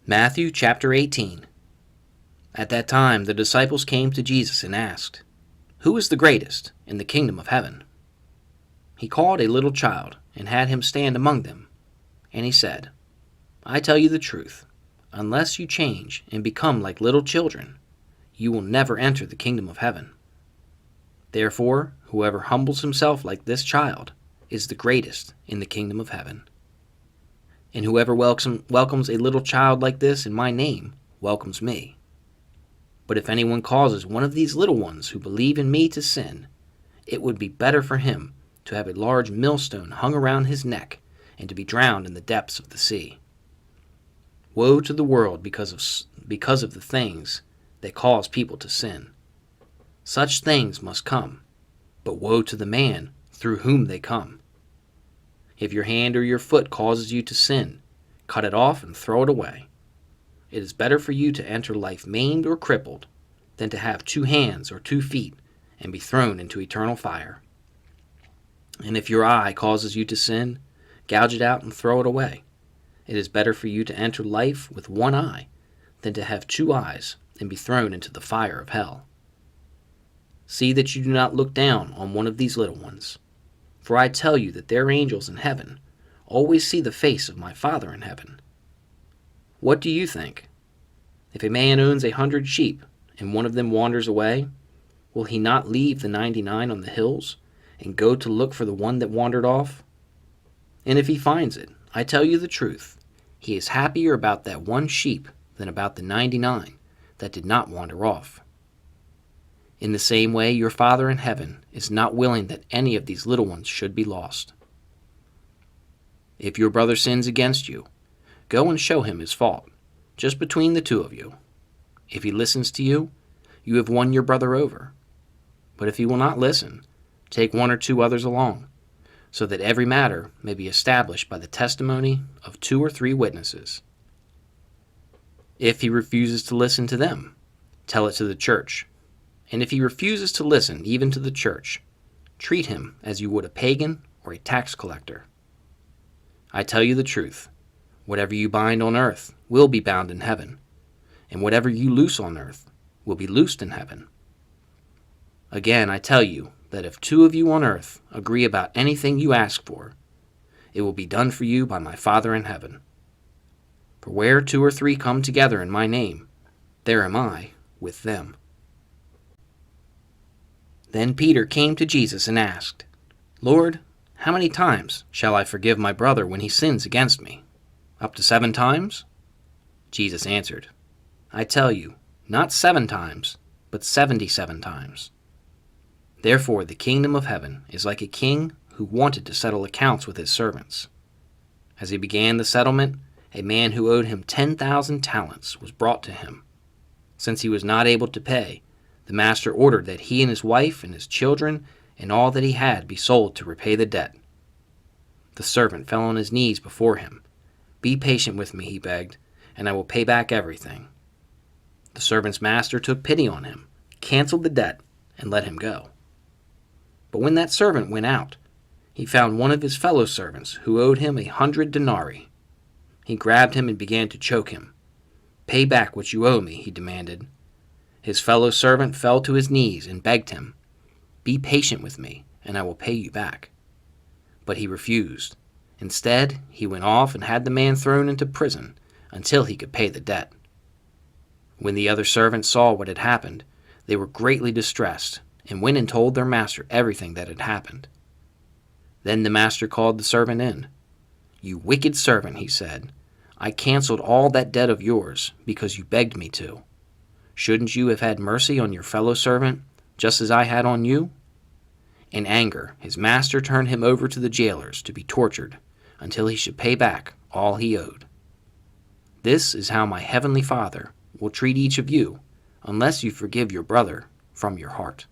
Matthew chapter 18. At that time the disciples came to Jesus and asked, "Who is the greatest in the kingdom of heaven?" He called a little child and had him stand among them. And he said, "I tell you the truth, unless you change and become like little children, you will never enter the kingdom of heaven. Therefore, whoever humbles himself like this child is the greatest in the kingdom of heaven. And whoever welcomes a little child like this in my name welcomes me. But if anyone causes one of these little ones who believe in me to sin, it would be better for him to have a large millstone hung around his neck and to be drowned in the depths of the sea. Woe to the world because of the things that cause people to sin. Such things must come, but woe to the man through whom they come. If your hand or your foot causes you to sin, cut it off and throw it away. It is better for you to enter life maimed or crippled than to have 2 hands or 2 feet and be thrown into eternal fire. And if your eye causes you to sin, gouge it out and throw it away. It is better for you to enter life with 1 eye than to have 2 eyes and be thrown into the fire of hell. See that you do not look down on one of these little ones. For I tell you that their angels in heaven always see the face of my Father in heaven. What do you think? If a man owns 100 sheep, and one of them wanders away, will he not leave the 99 on the hills, and go to look for the one that wandered off? And if he finds it, I tell you the truth, he is happier about that 1 sheep than about the 99 that did not wander off. In the same way, your Father in heaven is not willing that any of these little ones should be lost. If your brother sins against you, go and show him his fault, just between the 2 of you. If he listens to you, you have won your brother over. But if he will not listen, take 1 or 2 others along, so that every matter may be established by the testimony of 2 or 3 witnesses. If he refuses to listen to them, tell it to the church. And if he refuses to listen even to the church, treat him as you would a pagan or a tax collector. I tell you the truth, whatever you bind on earth will be bound in heaven, and whatever you loose on earth will be loosed in heaven. Again, I tell you that if 2 of you on earth agree about anything you ask for, it will be done for you by my Father in heaven. For where 2 or 3 come together in my name, there am I with them." Then Peter came to Jesus and asked, "Lord, how many times shall I forgive my brother when he sins against me? Up to 7 times?" Jesus answered, "I tell you, not 7 times, but 77 times. Therefore the kingdom of heaven is like a king who wanted to settle accounts with his servants. As he began the settlement, a man who owed him 10,000 talents was brought to him. Since he was not able to pay, the master ordered that he and his wife and his children and all that he had be sold to repay the debt. The servant fell on his knees before him. "Be patient with me," he begged, "and I will pay back everything." The servant's master took pity on him, canceled the debt, and let him go. But when that servant went out, he found one of his fellow servants who owed him 100 denarii. He grabbed him and began to choke him. "Pay back what you owe me," he demanded. His fellow servant fell to his knees and begged him, "Be patient with me, and I will pay you back." But he refused. Instead, he went off and had the man thrown into prison until he could pay the debt. When the other servants saw what had happened, they were greatly distressed and went and told their master everything that had happened. Then the master called the servant in. "You wicked servant," he said, "I canceled all that debt of yours because you begged me to. Shouldn't you have had mercy on your fellow servant, just as I had on you?" In anger, his master turned him over to the jailers to be tortured until he should pay back all he owed. This is how my heavenly Father will treat each of you unless you forgive your brother from your heart.